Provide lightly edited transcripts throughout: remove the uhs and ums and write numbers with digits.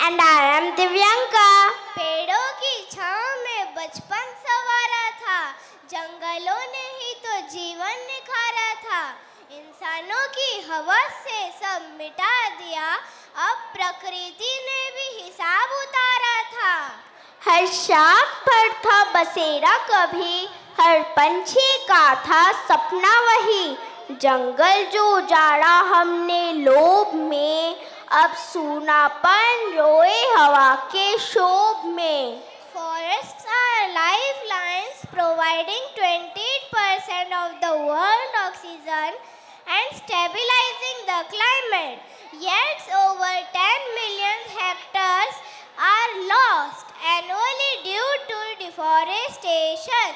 And I am Divyanka. पेड़ों की छांव में बचपन संवारा था, जंगलों ने ही तो जीवन निखारा था। इंसानों की हवस से सब मिटा दिया, अब प्रकृति ने भी हिसाब उतारा था। हर शाख पर था बसेरा कभी, हर पंछी का था सपना वही। जंगल जो उजाड़ा हमने लोभ में, अब सूनापन रोए हवा के शोभ में। Forests are lifelines, providing 20% of the world oxygen and stabilizing the climate. Yet over 10 million hectares are lost annually due to deforestation.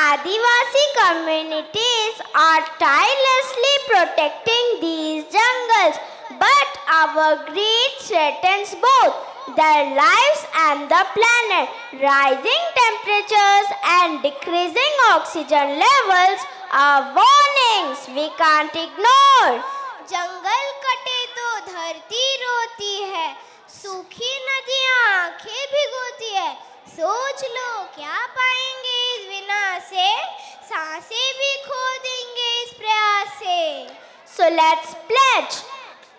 Adivasi communities are tirelessly protecting these jungles, but our greed threatens both their lives and the planet. Rising temperatures and decreasing oxygen levels are warnings we can't ignore. जंगल कटे तो धरती रोती है, सूखी नदियाँ आंखें भिगोती है। सोच लो क्या पाएंगे इस विनाश से, सांसें भी खो देंगे इस प्रयास से। So let's pledge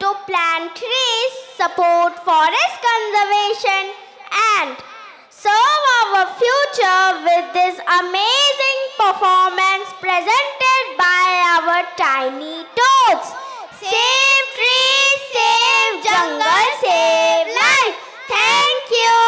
to plant trees, support forest conservation and serve our future with this amazing performance presented by our tiny toads. Save trees, save jungle, save life. Thank you.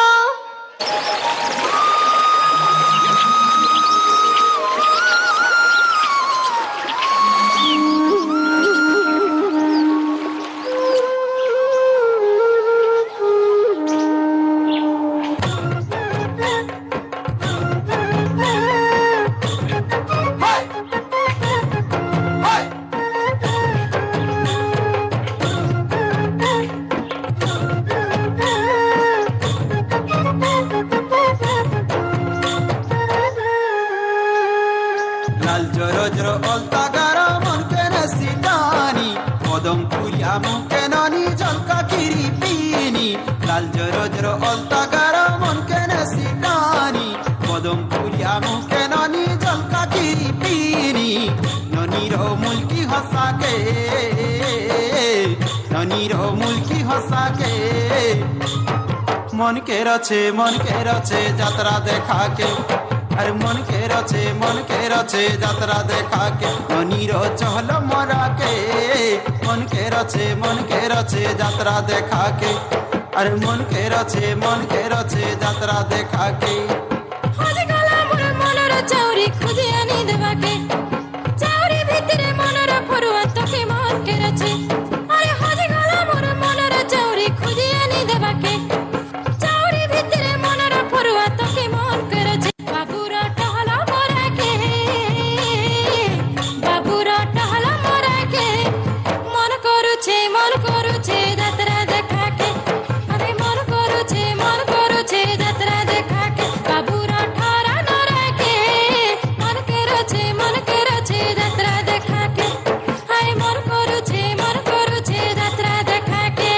मन के रचे यात्रा देखा के, अरे मन के रचे यात्रा देखा के। ननीर चहल मरा के, मन के रचे यात्रा देखा के, अरे मन के रचे यात्रा देखा के। चौरी खुदी आनी देवा के, चौरी भीतरे मनर फरुआ तो के मन के रचे। अरे हजे गला मोर मनर चौरी खुदी आनी देवा के, चौरी भीतरे मनर फरुआ तो के मन के रचे। बाबूरा टहला मोरा के, बाबूरा टहला मोरा के, मन करुछे यात्रा देखा के। अरे मन करुछे यात्रा देखा के। बाबूरा ठहरा नरा के, मन के रचे यात्रा देखा के। हाय मन करुछे यात्रा देखा के।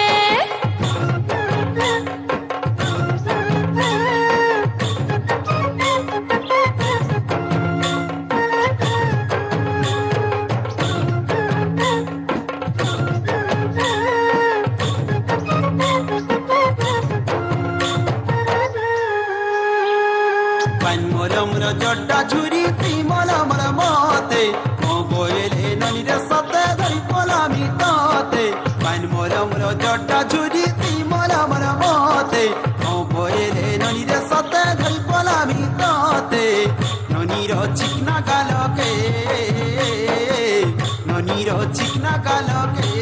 जड्डा झुरी तीमला मरा मते, मो बोले ननी रे सते धरी पोला मिताते। पान मोरा जड्डा झुरी तीमला मरा मते, मो बोले ननी रे सते धरी पोला मिताते। ननी रो चिकना गालो के, ननी रो चिकना गालो के।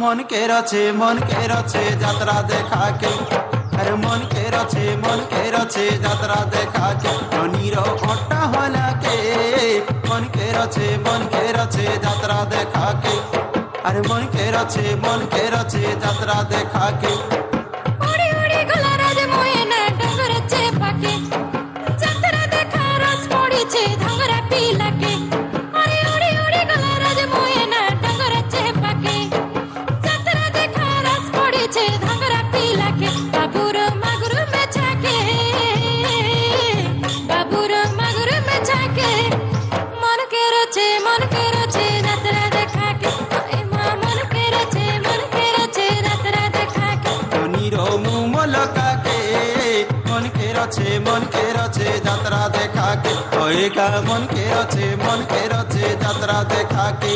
मन के रचे यात्रा देखा के, अरे मन के रचे यात्रा देखा के। ननीर अट्टा होला के, मन के रचे यात्रा देखा के, अरे मन के रचे यात्रा देखा के। उड़ी उड़ी गला राज मोए ना डंगर चेपा के, यात्रा देखा रस पड़ी छे धंगरा पीला के। अरे उड़ी उड़ी गला राज मोए ना डंगर चेपा के, यात्रा देखा रस पड़ी छे धंगरा লোকাকে মন কে রছে যাত্রা দেখাকে ওই কা মন কে রছে যাত্রা দেখাকে।